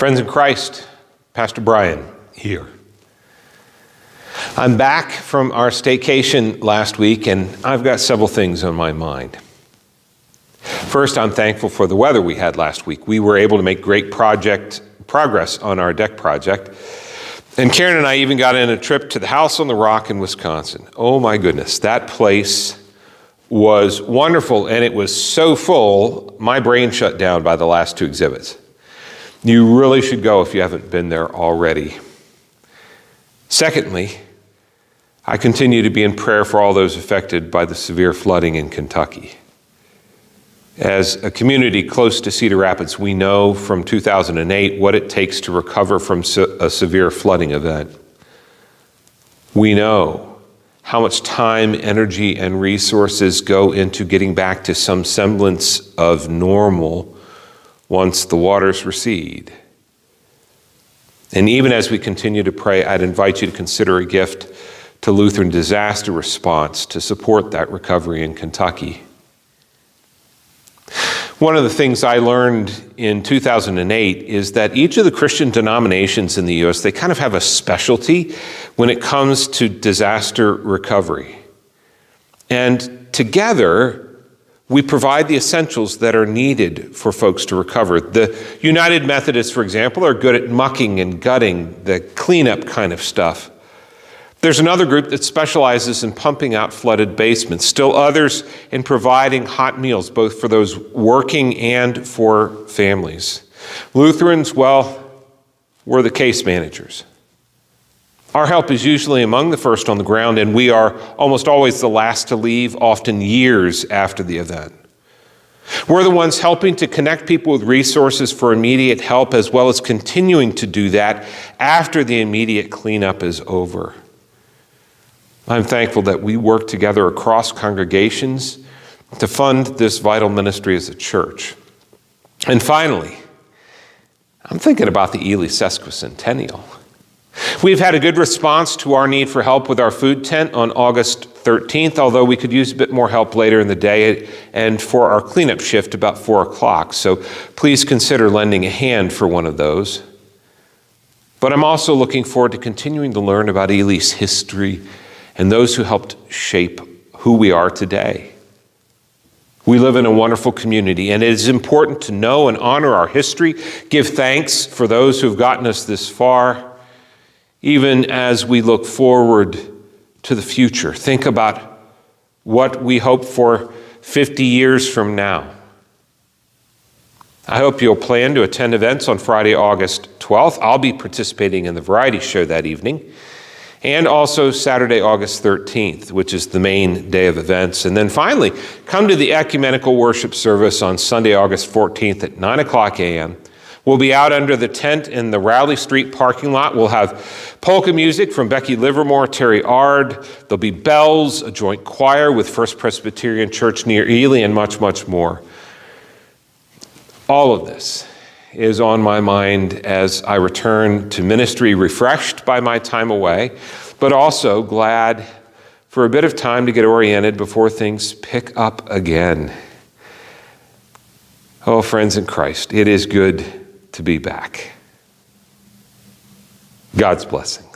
Friends in Christ, Pastor Brian here. I'm back from our staycation last week, and I've got several things on my mind. First, I'm thankful for the weather we had last week. We were able to make great progress on our deck project. And Karen and I even got in a trip to the House on the Rock in Wisconsin. Oh my goodness, that place was wonderful, and it was so full, my brain shut down by the last two exhibits. You really should go if you haven't been there already. Secondly, I continue to be in prayer for all those affected by the severe flooding in Kentucky. As a community close to Cedar Rapids, we know from 2008 what it takes to recover from a severe flooding event. We know how much time, energy, and resources go into getting back to some semblance of normal once the waters recede. And even as we continue to pray, I'd invite you to consider a gift to Lutheran Disaster Response to support that recovery in Kentucky. One of the things I learned in 2008 is that each of the Christian denominations in the U.S., they kind of have a specialty when it comes to disaster recovery. And together, we provide the essentials that are needed for folks to recover. The United Methodists, for example, are good at mucking and gutting, the cleanup kind of stuff. There's another group that specializes in pumping out flooded basements. Still others in providing hot meals, both for those working and for families. Lutherans, well, we're the case managers. Our help is usually among the first on the ground, and we are almost always the last to leave, often years after the event. We're the ones helping to connect people with resources for immediate help, as well as continuing to do that after the immediate cleanup is over. I'm thankful that we work together across congregations to fund this vital ministry as a church. And finally, I'm thinking about the Ely Sesquicentennial. We've had a good response to our need for help with our food tent on August 13th, although we could use a bit more help later in the day and for our cleanup shift about 4 o'clock. So please consider lending a hand for one of those. But I'm also looking forward to continuing to learn about Ely's history and those who helped shape who we are today. We live in a wonderful community, and it is important to know and honor our history, give thanks for those who have gotten us this far, even as we look forward to the future. Think about what we hope for 50 years from now. I hope you'll plan to attend events on Friday, August 12th. I'll be participating in the variety show that evening. And also Saturday, August 13th, which is the main day of events. And then finally, come to the ecumenical worship service on Sunday, August 14th at 9 o'clock a.m. We'll be out under the tent in the Rowley Street parking lot. We'll have polka music from Becky Livermore, Terry Ard. There'll be bells, a joint choir with First Presbyterian Church near Ely, and much, much more. All of this is on my mind as I return to ministry, refreshed by my time away, but also glad for a bit of time to get oriented before things pick up again. Oh, friends in Christ, it is good to be back. God's blessing.